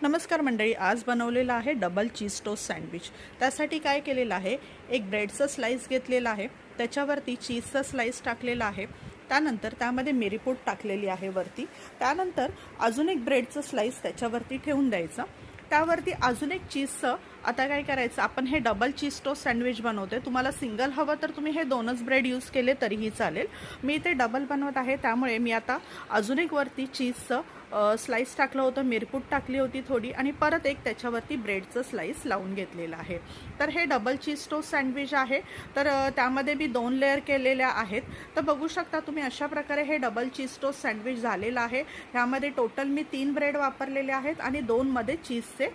नमस्कार मंडळी, आज बनवलेला आहे डबल चीज टोस्ट सँडविच। त्यासाठी काय केलेलं आहे, एक ब्रेडचं स्लाइस घेतलेला आहे, त्याच्यावरती चीजचं स्लाइस टाकलेला आहे, त्यानंतर त्यामध्ये मिरीपूड टाकलेली आहे वरती, त्यानंतर अजून एक ब्रेडचं स्लाइस त्याच्यावरती ठेवून द्यायचं, त्यावरती अजून एक चीजचं। आता काय करायचं, आपण हे डबल चीज टोस्ट सँडविच बनवतोय। तुम्हाला सिंगल हवं तर तुम्ही हे दोनच ब्रेड यूज केले तरीही चालेल। मी ते डबल बनवत आहे, त्यामुळे मी आता अजून एक वरती चीजचं स्लाइस टाकलं होतं, मिरपूड टाकली होती थोडी, आणि परत एक त्याच्यावरती ब्रेडचं स्लाइस लावून घेतलेलं आहे। तर हे डबल चीज टोस्ट सँडविच आहे। तर त्यामध्ये मी 2 लेयर केलेल्या आहेत। तर बघू शकता तुम्ही, अशा प्रकारे हे डबल चीज टोस्ट सँडविच झालेलं आहे। ह्यामध्ये टोटल मी 3 ब्रेड वापरलेले आहेत आणि 2 मध्ये चीजचे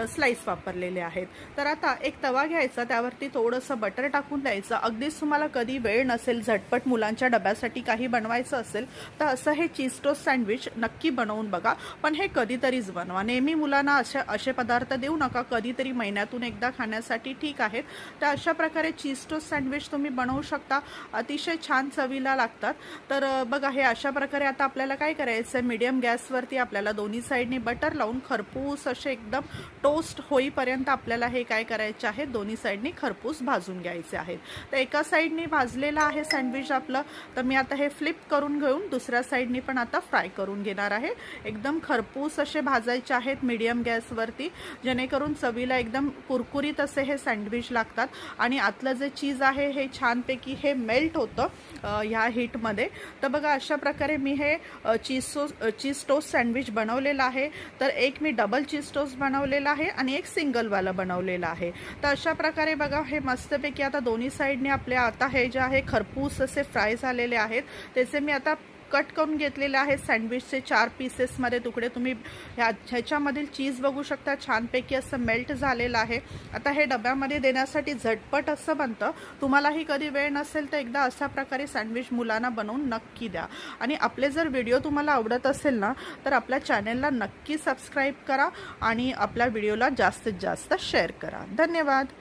स्लाइस वापरलेले आहेत। तर आता एक तवा घ्यायचा, त्यावरती थोडंसं बटर टाकून द्यायचं। अगदीच तुम्हाला कधी वेळ नसेल, झटपट मुलांच्या डब्यासाठी काही बनवायचं असेल तर असं हे चीज टोस्ट सँडविच नक्की बनवून बघा, पण हे कधीतरीच बनवा। नेहमी मुलांना असे पदार्थ देऊ नका, कधीतरी महिन्यातून एकदा खाण्यासाठी ठीक आहेत। तर अशा प्रकारे चीज टोस्ट सँडविच तुम्ही बनवू शकता, अतिशय छान चवीला लागतात। तर बघा, हे अशा प्रकारे आता आपल्याला काय करायचं आहे, मीडियम गॅसवरती आपल्याला दोन्ही साईडनी बटर लावून खरपूस असे एकदम टोस्ट होईपर्यंत आपल्याला हे काय करायचे आहे, दोन्ही साईडनी खरपूस भाजून घ्यायचे आहेत। तर एका साईडनी भाजलेला आहे सँडविच आपलं, तर मी आता हे फ्लिप करून घेऊन दुसऱ्या साईडनी पण आता फ्राय करून घेणार आहे। एकदम खरपूस असे भाजायचे आहेत मीडियम गॅसवरती, जेणेकरून चवीला एकदम कुरकुरीत असे हे सँडविच लागतात आणि आतलं जे चीज आहे हे छानपैकी हे मेल्ट होतं ह्या हीटमध्ये। तर बघा, अशा प्रकारे मी हे चीज टोस्ट सँडविच बनवलेलं आहे। तर एक मी डबल चीज टोस्ट बनवलेला आहे आणि एक सिंगलवाला बनवलेला आहे। तर अशा प्रकारे बघा, हे मस्तपैकी आता दोन्ही साईडने आपले आता हे जे आहे खरपूस असे फ्राय झालेले आहेत, त्याचे मी आता कट करून घेतलेले आहे सँडविचचे 4 पीसेसमध्ये तुकडे। तुम्ही ह्याच्यामधील चीज बघू शकता, छानपैकी असं मेल्ट झालेलं आहे। आता हे डब्यामध्ये देण्यासाठी झटपट असं बनतं। तुम्हालाही कधी वेळ नसेल तर एकदा अशा प्रकारे सँडविच मुलांना बनवून नक्की द्या। आणि आपले जर व्हिडिओ तुम्हाला आवडत असेल ना, तर आपल्या चॅनलला नक्की सबस्क्राईब करा आणि आपल्या व्हिडिओला जास्तीत जास्त शेअर करा। धन्यवाद।